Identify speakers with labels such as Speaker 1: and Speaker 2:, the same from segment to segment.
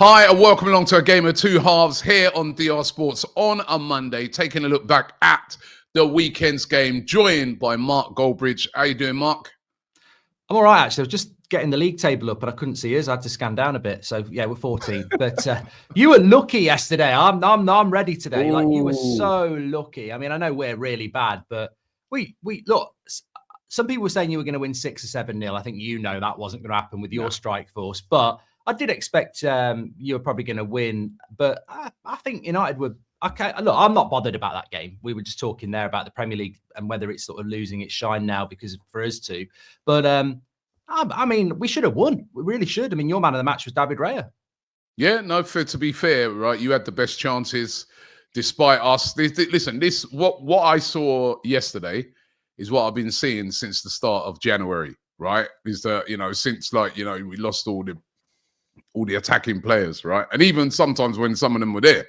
Speaker 1: Hi, and welcome along to a game of two halves here on DR Sports on a Monday, taking a look back at the weekend's game, joined by Mark Goldbridge. How you doing, Mark?
Speaker 2: I'm all right, actually. I was just getting the league table up, and I couldn't see us. I had to scan down a bit. So yeah, we're 14th. But you were lucky yesterday. I'm ready today.
Speaker 1: Ooh.
Speaker 2: Like, you were so lucky. I mean, I know we're really bad, but we look. Some people were saying you were going to win 6 or 7-0. I think that wasn't going to happen with your strike force, but I did expect you were probably going to win. But I think United were. Okay, look, I'm not bothered about that game. We were just talking there about the Premier League and whether it's sort of losing its shine now because for us to. But I mean, we should have won. We really should. I mean, your man of the match was David Raya.
Speaker 1: Yeah, no, to be fair, right? You had the best chances, despite us. What I saw yesterday is what I've been seeing since the start of January. Right? Is that since we lost all the attacking players, right? And even sometimes when some of them were there.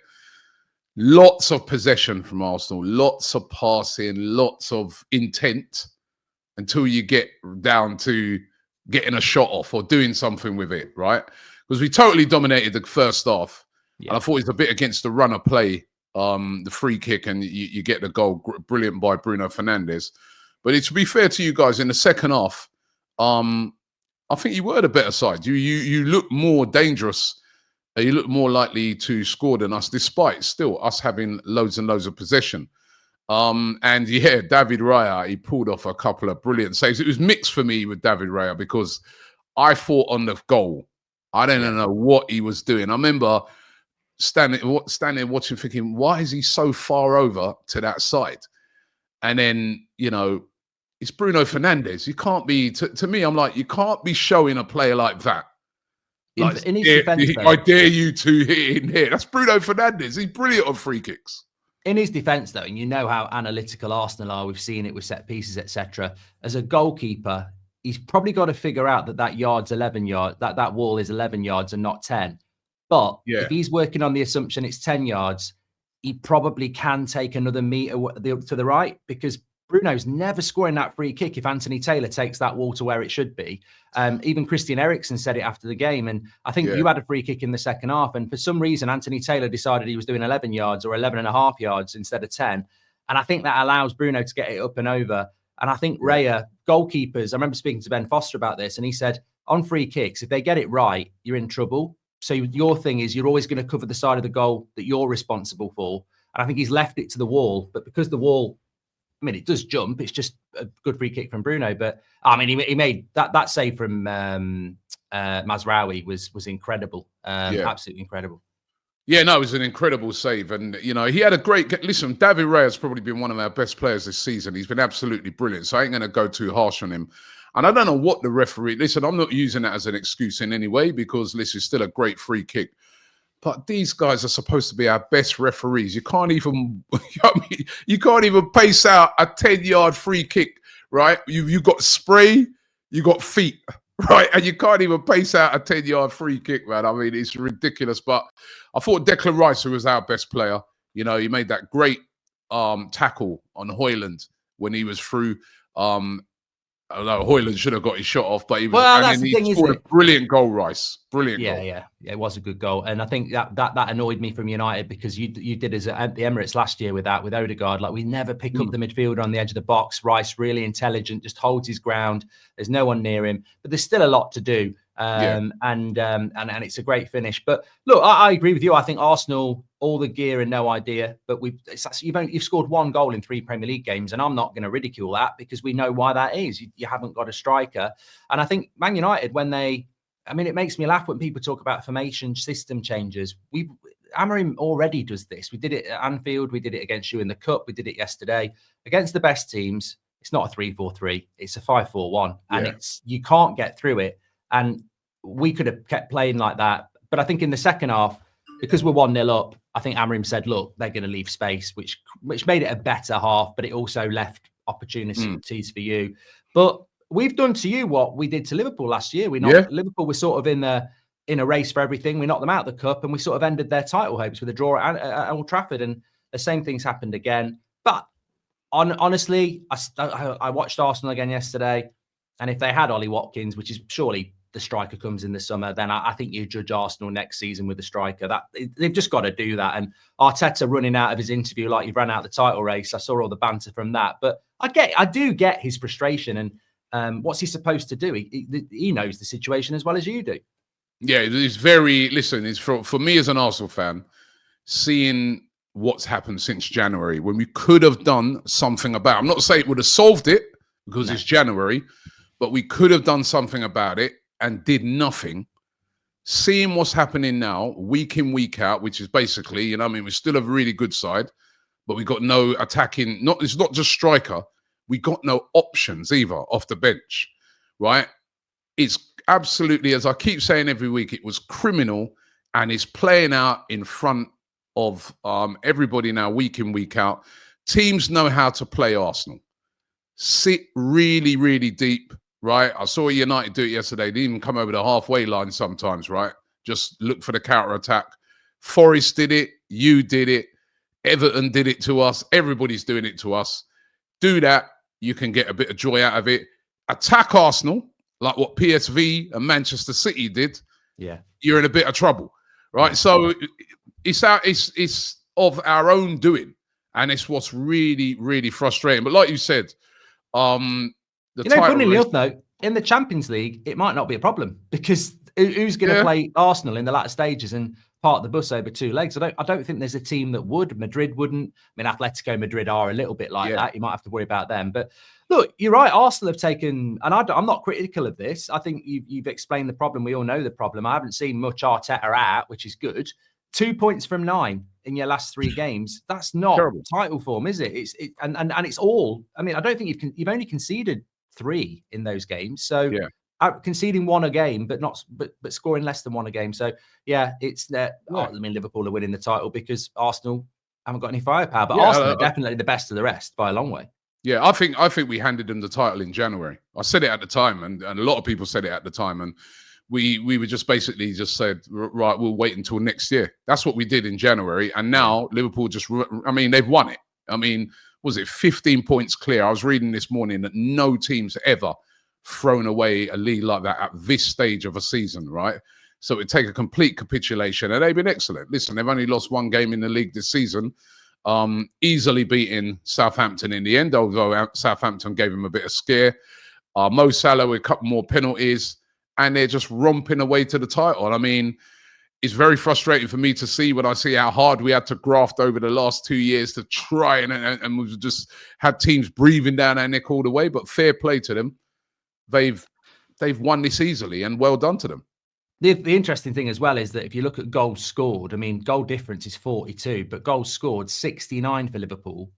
Speaker 1: Lots of possession from Arsenal, lots of passing, lots of intent until you get down to getting a shot off or doing something with it, right? Because we totally dominated the first half. Yeah. And I thought it was a bit against the run of play, the free kick, and you get the goal, brilliant by Bruno Fernandes. But to be fair to you guys, in the second half, I think you were the better side. You look more dangerous. You look more likely to score than us, despite still us having loads and loads of possession. And yeah, David Raya, he pulled off a couple of brilliant saves. It was mixed for me with David Raya because I thought on the goal, I don't know what he was doing. I remember standing watching, thinking, why is he so far over to that side? And then, it's Bruno Fernandes. You can't be, to me, I'm like, you can't be showing a player like that. Like,
Speaker 2: in his defense,
Speaker 1: I dare you to hit in here. That's Bruno Fernandes. He's brilliant on free kicks.
Speaker 2: In his defense, though, and you know how analytical Arsenal are, we've seen it with set pieces, etc. As a goalkeeper, he's probably got to figure out that yard's 11 yards, that wall is 11 yards and not 10. But if he's working on the assumption it's 10 yards, he probably can take another meter to the right, because Bruno's never scoring that free kick if Anthony Taylor takes that wall to where it should be. Even Christian Eriksen said it after the game. And I think you had a free kick in the second half. And for some reason, Anthony Taylor decided he was doing 11 yards or 11 and a half yards instead of 10. And I think that allows Bruno to get it up and over. And I think Raya, goalkeepers, I remember speaking to Ben Foster about this, and he said, on free kicks, if they get it right, you're in trouble. So your thing is you're always going to cover the side of the goal that you're responsible for. And I think he's left it to the wall. But because the wall, I mean, it does jump. It's just a good free kick from Bruno. But I mean, he made that save from Mazraoui was incredible. Absolutely incredible.
Speaker 1: Yeah, no, it was an incredible save. And, he had a great... Listen, David Raya has probably been one of our best players this season. He's been absolutely brilliant. So I ain't going to go too harsh on him. And I don't know what the referee... Listen, I'm not using that as an excuse in any way, because this is still a great free kick. But these guys are supposed to be our best referees. You can't even, you can't even pace out a 10-yard free kick, right? You've got spray, you got feet, right? And you can't even pace out a 10-yard free kick, man. I mean, it's ridiculous. But I thought Declan Rice, who was our best player, he made that great tackle on Højlund when he was through. Although Højlund should have got his shot off, but he was.
Speaker 2: Well, that's the thing,
Speaker 1: he scored a brilliant goal, Rice. Brilliant goal.
Speaker 2: Yeah, it was a good goal, and I think that annoyed me from United, because you did as at the Emirates last year with Odegaard. Like, we never pick up the midfielder on the edge of the box. Rice, really intelligent, just holds his ground. There's no one near him, but there's still a lot to do. And it's a great finish. But look, I agree with you. I think Arsenal, all the gear and no idea. But you've scored one goal in 3 Premier League games, and I'm not going to ridicule that, because we know why that is. You haven't got a striker. And I think Man United, it makes me laugh when people talk about formation system changes. Amorim already does this. We did it at Anfield. We did it against you in the Cup. We did it yesterday. Against the best teams, it's not a 3-4-3. It's a 5-4-1. And you can't get through it. And we could have kept playing like that. But I think in the second half, because we're 1-0 up, I think Amorim said, look, they're going to leave space, which made it a better half, but it also left opportunities for you. But we've done to you what we did to Liverpool last year. Liverpool was sort of in a race for everything. We knocked them out of the Cup, and we sort of ended their title hopes with a draw at Old Trafford. And the same things happened again. But honestly, I watched Arsenal again yesterday. And if they had Ollie Watkins, which is surely the striker comes in the summer, then I think you judge Arsenal next season with the striker. They've just got to do that. And Arteta running out of his interview like he ran out the title race. I saw all the banter from that, but I do get his frustration. And what's he supposed to do? He knows the situation as well as you do.
Speaker 1: Yeah, it's very. Listen, it's for me as an Arsenal fan, seeing what's happened since January when we could have done something about. I'm not saying it would have solved it because it's January, but we could have done something about it and did nothing. Seeing what's happening now, week in, week out, which is basically, we still have a really good side, but we got no attacking. It's not just striker. We got no options either off the bench, right? It's absolutely, as I keep saying every week, it was criminal, and it's playing out in front of everybody now, week in, week out. Teams know how to play Arsenal. Sit really, really deep, right? I saw United do it yesterday. They didn't even come over the halfway line sometimes, right? Just look for the counter-attack. Forest did it. You did it. Everton did it to us. Everybody's doing it to us. Do that. You can get a bit of joy out of it. Attack Arsenal, like what PSV and Manchester City did. Yeah, you're in a bit of trouble, right? Yeah. So it's of our own doing, and it's what's really, really frustrating. But like you said, funnily
Speaker 2: enough, though, in the Champions League, it might not be a problem because who's going to play Arsenal in the latter stages and part the bus over two legs? I don't think there's a team that would. Madrid wouldn't. I mean, Atletico Madrid are a little bit like that. You might have to worry about them. But look, you're right. Arsenal have taken, and I'm not critical of this. I think you've explained the problem. We all know the problem. I haven't seen much Arteta out, which is good. 2 points from 9 in your last 3 games. That's not terrible title form, is it? And it's all. I mean, I don't think you've only conceded 3 in those games. So conceding 1 a game, but scoring less than 1 a game. So it's that. I mean, Liverpool are winning the title because Arsenal haven't got any firepower, but Arsenal are definitely the best of the rest by a long way.
Speaker 1: Yeah, I think we handed them the title in January. I said it at the time, and a lot of people said it at the time, and we were just basically just said, right, we'll wait until next year. That's what we did in January, and now Liverpool they've won it. I mean, was it 15 points clear? I was reading this morning that no team's ever thrown away a lead like that at this stage of a season, right? So it'd take a complete capitulation, and they've been excellent. Listen, they've only lost 1 game in the league this season, easily beating Southampton in the end, although Southampton gave them a bit of scare. Mo Salah with a couple more penalties, and they're just romping away to the title. And I mean, it's very frustrating for me to see when I see how hard we had to graft over the last 2 years to try, and we've just had teams breathing down our neck all the way. But fair play to them. They've won this easily, and well done to them.
Speaker 2: The interesting thing as well is that if you look at goals scored, I mean, goal difference is 42, but goals scored 69 for Liverpool.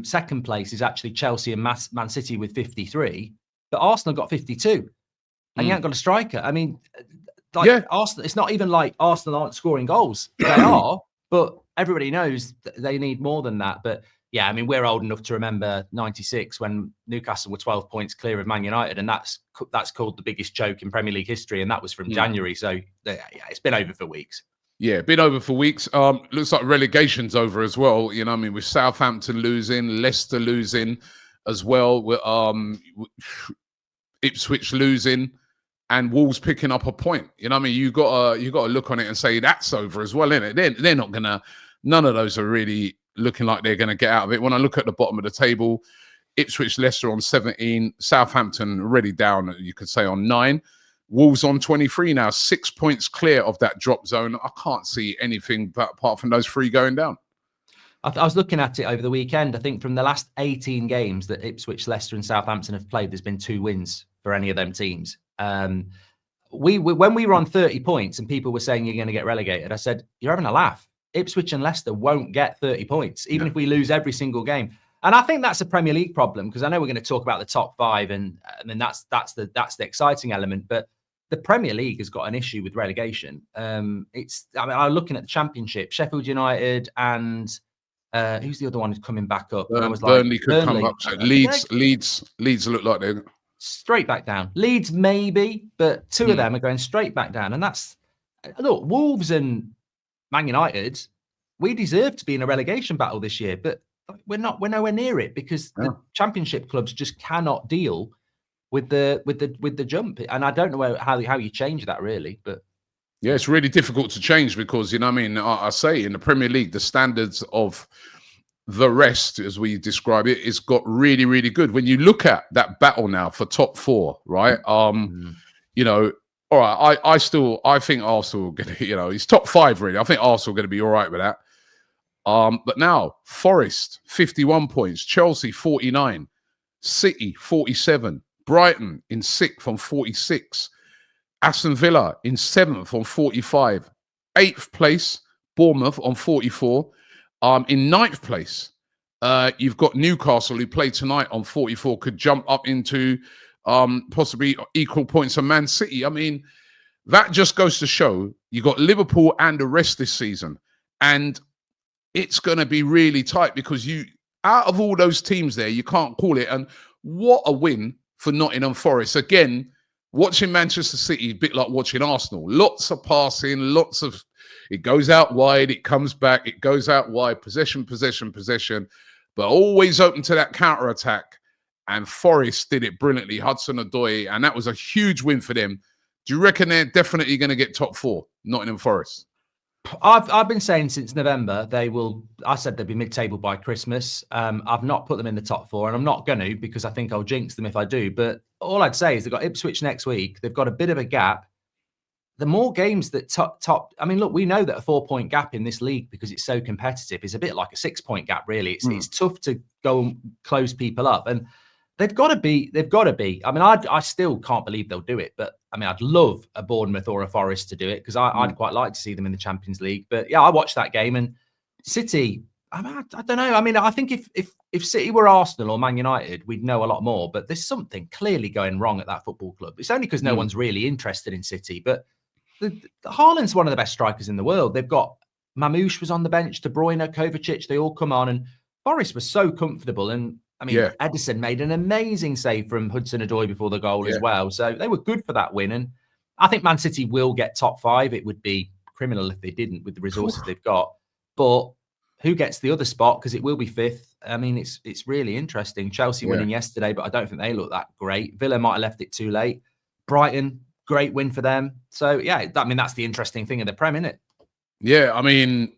Speaker 2: Second place is actually Chelsea and Man City with 53, but Arsenal got 52, and you haven't got a striker. I mean, Arsenal, it's not even like Arsenal aren't scoring goals. They are, but everybody knows that they need more than that. But yeah, I mean, we're old enough to remember 96 when Newcastle were 12 points clear of Man United, and that's called the biggest joke in Premier League history, and that was from January. So it's been over for weeks. Yeah,
Speaker 1: been over for weeks. Looks like relegation's over as well. You know, I mean, with Southampton losing, Leicester losing as well, with Ipswich losing, and Wolves picking up a point. You know, I mean, you got to look on it and say that's over as well, isn't it? They're not gonna. None of those are really looking like they're going to get out of it. When I look at the bottom of the table, Ipswich, Leicester on 17, Southampton already down, you could say, on 9. Wolves on 23 now, 6 points clear of that drop zone. I can't see anything apart from those 3 going down.
Speaker 2: I was looking at it over the weekend. I think from the last 18 games that Ipswich, Leicester and Southampton have played, there's been 2 wins for any of them teams. When we were on 30 points and people were saying you're going to get relegated, I said, you're having a laugh. Ipswich and Leicester won't get 30 points, even if we lose every single game. And I think that's a Premier League problem, because I know we're going to talk about the top 5, and I mean that's the exciting element. But the Premier League has got an issue with relegation. I'm looking at the Championship, Sheffield United and who's the other one who's coming back up?
Speaker 1: Burnley could come up. So Leeds look like they're
Speaker 2: straight back down. Leeds maybe, but 2 of them are going straight back down. And that's, look, Wolves and Man United, we deserve to be in a relegation battle this year, but we're nowhere near it, because the Championship clubs just cannot deal with the jump. And I don't know how you change that really, but
Speaker 1: yeah, it's really difficult to change because, you know what I mean? I say in the Premier League, the standards of the rest, as we describe it, it's got really, really good. When you look at that battle now for top four, right? You know, all right, I think Arsenal gonna, you know, it's top five really. I think Arsenal gonna be all right with that. But now Forest 51 points, Chelsea 49, City 47, Brighton in sixth on 46. Aston Villa in seventh on 45. Eighth place, Bournemouth on 44. In ninth place, you've got Newcastle, who play tonight on 44, could jump up into possibly equal points of Man City. I mean, that just goes to show you got Liverpool and the rest this season. And it's going to be really tight because out of all those teams there, you can't call it. And what a win for Nottingham Forest. Again, watching Manchester City, a bit like watching Arsenal. Lots of passing, it goes out wide, it comes back, it goes out wide, possession, but always open to that counter-attack. And Forest did it brilliantly, Hudson-Odoi, and that was a huge win for them. Do you reckon they're definitely going to get top four, Nottingham Forest?
Speaker 2: I've been saying since November I said they'd be mid-table by Christmas. I've not put them in the top four, and I'm not going to because I think I'll jinx them if I do. But all I'd say is they've got Ipswich next week. They've got a bit of a gap. The more games that top, I mean, look, we know that a 4-point gap in this league, because it's so competitive, is a bit like a 6-point gap, really. It's tough to go and close people up. And they've got to be. I mean, I still can't believe they'll do it. But I mean, I'd love a Bournemouth or a Forest to do it because I'd quite like to see them in the Champions League. But yeah, I watched that game, and City, I don't know. I mean, I think if City were Arsenal or Man United, we'd know a lot more. But there's something clearly going wrong at that football club. It's only because no one's really interested in City. But Haaland's one of the best strikers in the world. They've got Mamouche was on the bench, De Bruyne, Kovacic, they all come on, and Forest was so comfortable. And I mean, Edison made an amazing save from Hudson-Odoi before the goal as well. So they were good for that win. And I think Man City will get top five. It would be criminal if they didn't with the resources they've got. But who gets the other spot? Because it will be fifth. I mean, it's really interesting. Chelsea winning yesterday, but I don't think they look that great. Villa might have left it too late. Brighton, great win for them. So, yeah, I mean, that's the interesting thing of the Prem, isn't it?
Speaker 1: Yeah, I mean,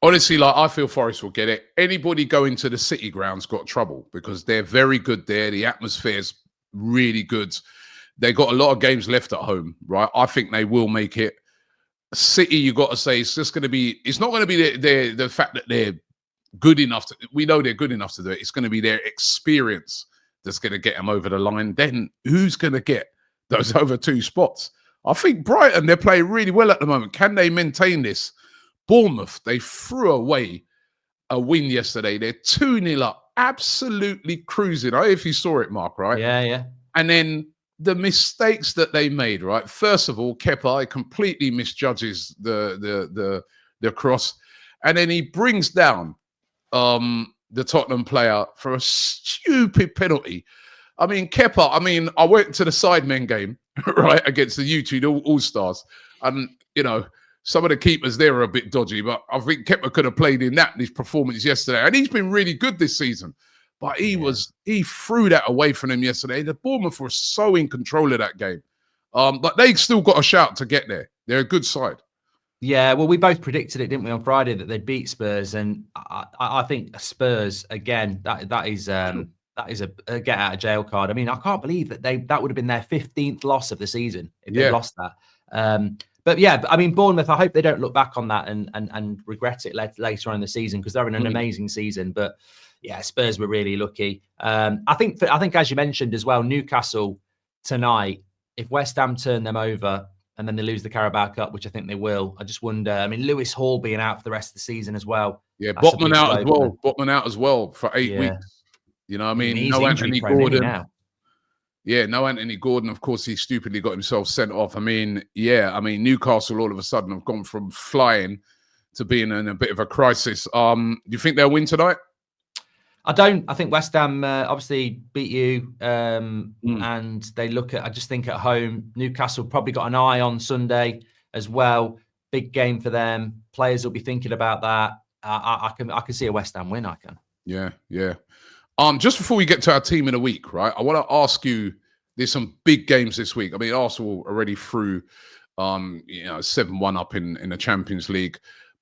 Speaker 1: honestly, like, I feel Forest will get it. Anybody going to the City grounds got trouble because they're very good there. The atmosphere's really good. They got a lot of games left at home, right? I think they will make it. City, you got to say, it's not going to be the fact that they're good enough we know they're good enough to do it. It's going to be their experience that's going to get them over the line. Then who's going to get those over two spots? I think Brighton, they're playing really well at the moment. Can they maintain this? Bournemouth, they threw away a win yesterday. They're 2-0 up, absolutely cruising. I don't know if you saw it, Mark, right?
Speaker 2: Yeah.
Speaker 1: And then the mistakes that they made, right? First of all, Kepa completely misjudges the cross. And then he brings down the Tottenham player for a stupid penalty. I mean, Kepa, I went to the Sidemen game, right, against the YouTube All-Stars. And, you know, some of the keepers there are a bit dodgy, but I think Kepa could have played in his performance yesterday. And he's been really good this season. But he threw that away from him yesterday. The Bournemouth were so in control of that game. But they still got a shout to get there. They're a good side.
Speaker 2: Yeah, well, we both predicted it, didn't we, on Friday, that they'd beat Spurs. And I think Spurs, again, that is a get out of jail card. I mean, I can't believe that that would have been their 15th loss of the season if they lost that. But yeah, I mean, Bournemouth, I hope they don't look back on that and regret it later on in the season, because they're in an amazing season. But yeah, Spurs were really lucky. I think as you mentioned as well, Newcastle tonight, if West Ham turn them over and then they lose the Carabao Cup, which I think they will, I just wonder. I mean, Lewis Hall being out for the rest of the season as well.
Speaker 1: Yeah, Botman out as well for 8 weeks. You know what I mean? No Anthony Gordon. No Anthony Gordon. Of course, he stupidly got himself sent off. I mean, Newcastle all of a sudden have gone from flying to being in a bit of a crisis. Do you think they'll win tonight?
Speaker 2: I don't. I think West Ham obviously beat you, and they look at. I just think at home, Newcastle probably got an eye on Sunday as well. Big game for them. Players will be thinking about that. I can see a West Ham win. I can.
Speaker 1: Yeah. Just before we get to our team of the week, right? I want to ask you. There's some big games this week. I mean, Arsenal already through, 7-1 up in the Champions League,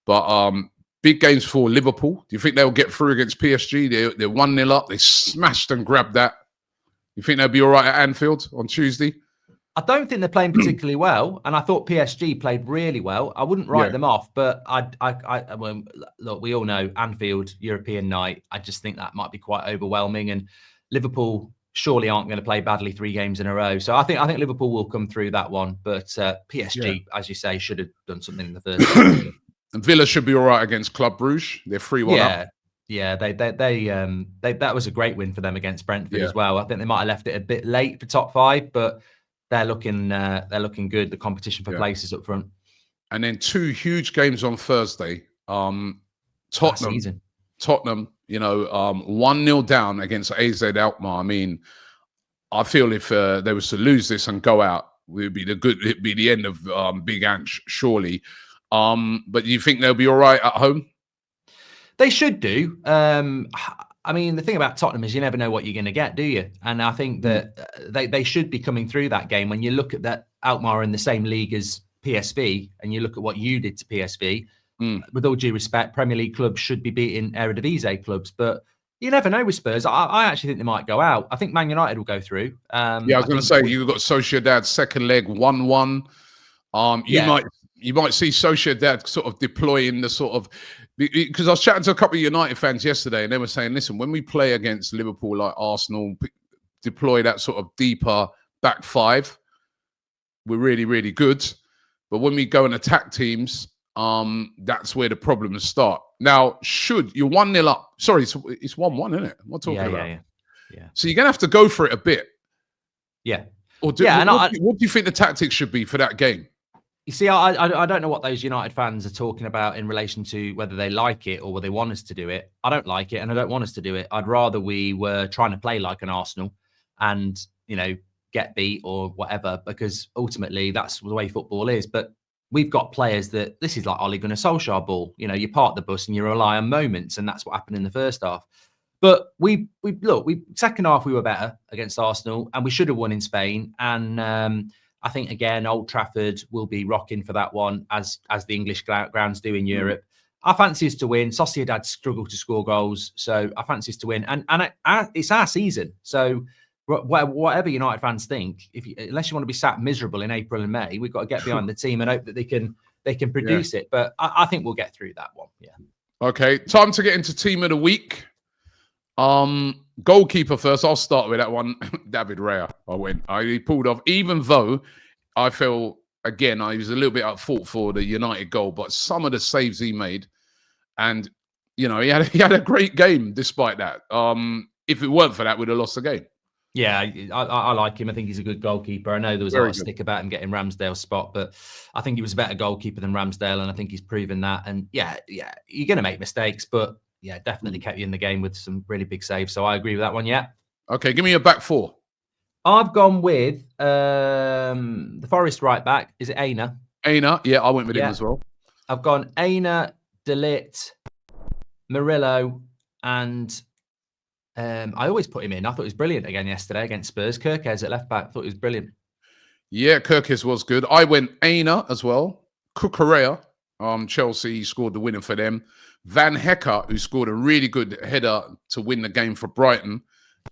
Speaker 1: but big games for Liverpool. Do you think they'll get through against PSG? They're 1-0 up. They smashed and grabbed that. You think they'll be all right at Anfield on Tuesday?
Speaker 2: I don't think they're playing particularly well, and I thought PSG played really well. I wouldn't write them off, but well, look, we all know Anfield, European night. I just think that might be quite overwhelming, and Liverpool surely aren't going to play badly 3 games in a row. So I think Liverpool will come through that one, but PSG, as you say, should have done something in the first game.
Speaker 1: And Villa should be all right against Club Brugge. They're 3-1 up.
Speaker 2: Yeah, they that was a great win for them against Brentford as well. I think they might have left it a bit late for top 5, but they're looking good. The competition for places up front.
Speaker 1: And then 2 huge games on Thursday. Tottenham, 1-0 down against AZ Alkmaar. I mean, I feel if they was to lose this and go out, it'd be the end of Big Ange, surely. But you think they'll be all right at home?
Speaker 2: They should do. I mean, the thing about Tottenham is you never know what you're going to get, do you? And I think that they should be coming through that game. When you look at that, Alkmaar in the same league as PSV, and you look at what you did to PSV, with all due respect, Premier League clubs should be beating Eredivisie clubs. But you never know with Spurs. I actually think they might go out. I think Man United will go through.
Speaker 1: I was going to say, you've got Sociedad's second leg, 1-1. You might see Sociedad sort of deploying the sort of... Because I was chatting to a couple of United fans yesterday, and they were saying, listen, when we play against Liverpool like Arsenal, deploy that sort of deeper back 5, we're really, really good. But when we go and attack teams, that's where the problems start. Now, you're 1-0 up. Sorry, it's 1-1, isn't it? What am I talking about?
Speaker 2: Yeah.
Speaker 1: So you're going to have to go for it a bit.
Speaker 2: Yeah.
Speaker 1: What do you think the tactics should be for that game?
Speaker 2: You see, I don't know what those United fans are talking about in relation to whether they like it or whether they want us to do it. I don't like it, and I don't want us to do it. I'd rather we were trying to play like an Arsenal and, get beat or whatever, because ultimately that's the way football is. But we've got players that this is like Ole Gunnar Solskjaer ball. You park the bus and you rely on moments, and that's what happened in the first half. But we second half we were better against Arsenal, and we should have won in Spain. And I think, again, Old Trafford will be rocking for that one, as the English grounds do in Europe. I fancy us to win. Sociedad struggle to score goals, so I fancy us to win. And it's our season. So whatever United fans think, unless you want to be sat miserable in April and May, we've got to get behind the team and hope that they can produce it. But I think we'll get through that one. Yeah.
Speaker 1: Okay, time to get into team of the week. Goalkeeper first. I'll start with that one. David Raya. He pulled off, even though I feel, again, I was a little bit at fault for the United goal, but some of the saves he made, and he had a great game despite that. If it weren't for that, we'd have lost the game.
Speaker 2: Yeah, I like him. I think he's a good goalkeeper. I know there was a lot of stick about him getting Ramsdale's spot, but I think he was a better goalkeeper than Ramsdale, and I think he's proven that. And yeah, you're going to make mistakes, but yeah, definitely kept you in the game with some really big saves. So I agree with that one. Yeah. Okay,
Speaker 1: give me your back 4.
Speaker 2: I've gone with the Forest right back. Is it Aina?
Speaker 1: Aina, yeah, I went with him as well.
Speaker 2: I've gone Aina, De Ligt, Murillo, and I always put him in. I thought he was brilliant again yesterday against Spurs. Kerkez at left back. I thought he was brilliant.
Speaker 1: Yeah, Kerkez was good. I went Aina as well. Cucurella, Chelsea scored the winner for them. Van Hecke, who scored a really good header to win the game for Brighton,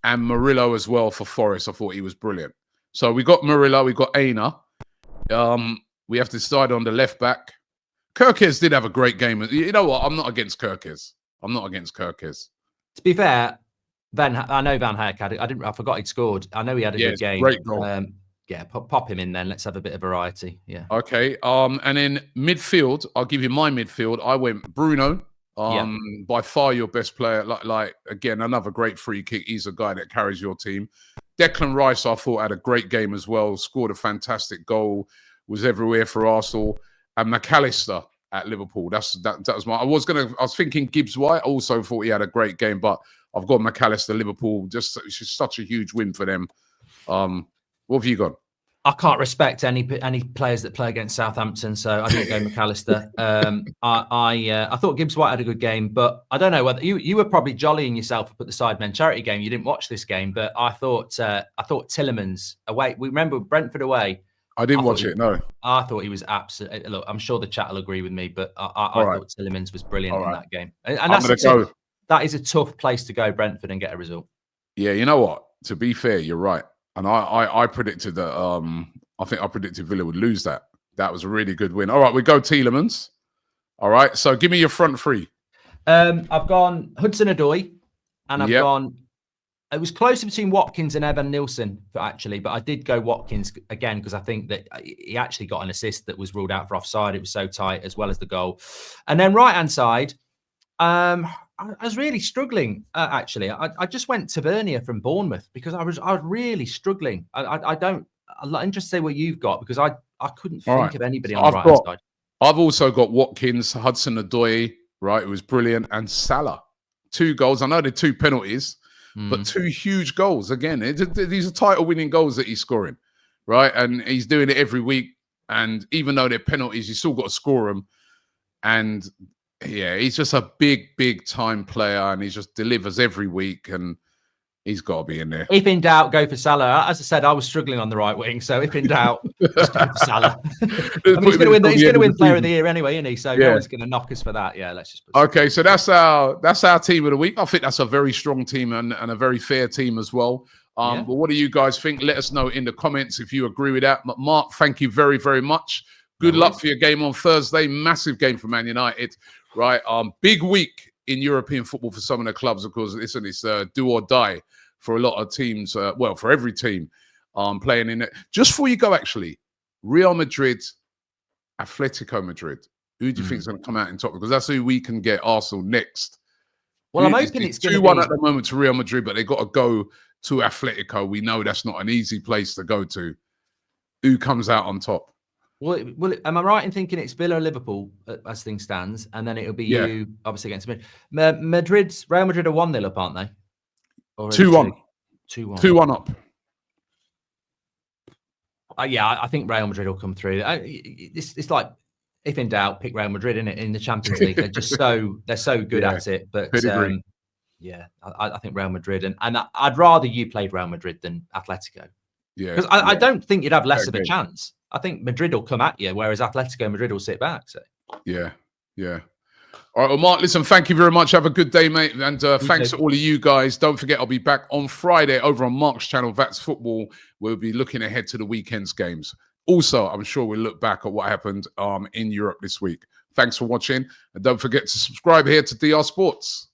Speaker 1: and Murillo as well for Forest. I thought he was brilliant. So we got Murillo, we got Aina. We have to decide on the left back. Kerkez did have a great game. You know what? I'm not against Kerkez.
Speaker 2: To be fair, I know Van Hecke. I forgot he'd scored. I know he had a good game.
Speaker 1: Great goal.
Speaker 2: Pop him in then. Let's have a bit of variety. Yeah.
Speaker 1: Okay. And then midfield, I'll give you my midfield. I went Bruno. By far your best player. Like again, another great free kick. He's a guy that carries your team. Declan Rice, I thought, had a great game as well. Scored a fantastic goal. Was everywhere for Arsenal. And McAllister at Liverpool. That was my. I was thinking Gibbs White. Also thought he had a great game, but I've got McAllister, Liverpool. It's just such a huge win for them. What have you got?
Speaker 2: I can't respect any players that play against Southampton, so I didn't go McAllister. I thought Gibbs White had a good game, but I don't know whether you were probably jollying yourself up at the Sidemen charity game. You didn't watch this game, but I thought Tillemans away. We remember Brentford away.
Speaker 1: I didn't watch it. No,
Speaker 2: I thought he was absolutely. Look, I'm sure the chat will agree with me, but I thought Tillemans was brilliant in that game. And that is a tough place to go, Brentford, and get a result.
Speaker 1: Yeah, you know what? To be fair, you're right. And I predicted that. I think I predicted Villa would lose that. That was a really good win. All right, we go Tielemans. All right, so give me your front three.
Speaker 2: I've gone Hudson-Odoi, and I've gone. It was closer between Watkins and Evan Nilsson, actually, but I did go Watkins again because I think that he actually got an assist that was ruled out for offside. It was so tight, as well as the goal. And then right hand side, I was really struggling. Actually, I just went Tavernier from Bournemouth because I was really struggling. I'm interested to see what you've got because I couldn't think of anybody on the right hand side.
Speaker 1: I've also got Watkins, Hudson-Odoi, right? It was brilliant, and Salah, 2 goals. I know they're 2 penalties, but 2 huge goals. Again, these are title-winning goals that he's scoring, right? And he's doing it every week. And even though they're penalties, you still got to score them. And yeah, he's just a big time player, and he just delivers every week, and he's got to be in there.
Speaker 2: If in doubt, go for Salah. As I said, I was struggling on the right wing, so if in doubt, just go for Salah. I mean, he's going to win Player of the Year anyway, isn't he? So no one's going to knock us for that. Yeah, let's just.
Speaker 1: Okay, so that's our team of the week. I think that's a very strong team and a very fair team as well. But what do you guys think? Let us know in the comments if you agree with that. But Mark, thank you very, very much. Good luck for your game on Thursday. Massive game for Man United. Right, big week in European football for some of the clubs, of course. It's do or die for a lot of teams. For every team playing in it. Just before you go, actually, Real Madrid, Atletico Madrid. Who do you think is going to come out in top? Because that's who we can get Arsenal next.
Speaker 2: Well, I'm hoping it's going to be
Speaker 1: 2-1 at the moment to Real Madrid, but they got to go to Atletico. We know that's not an easy place to go to. Who comes out on top?
Speaker 2: Well, am I right in thinking it's Villa or Liverpool as things stands, and then it'll be you obviously against Madrid. Real Madrid are 1-0 up, aren't they?
Speaker 1: 2-1. 2-1 up.
Speaker 2: I think Real Madrid will come through. It's like if in doubt, pick Real Madrid in the Champions League. They're just so good at it. But I think Real Madrid, and I'd rather you played Real Madrid than Atletico. Yeah, because I don't think you'd have less of a chance. I think Madrid will come at you, whereas Atletico Madrid will sit back. So
Speaker 1: yeah. All right, well, Mark, listen, thank you very much. Have a good day, mate. And thanks to all of you guys. Don't forget, I'll be back on Friday over on Mark's channel, That's Football. We'll be looking ahead to the weekend's games. Also, I'm sure we'll look back at what happened in Europe this week. Thanks for watching. And don't forget to subscribe here to DR Sports.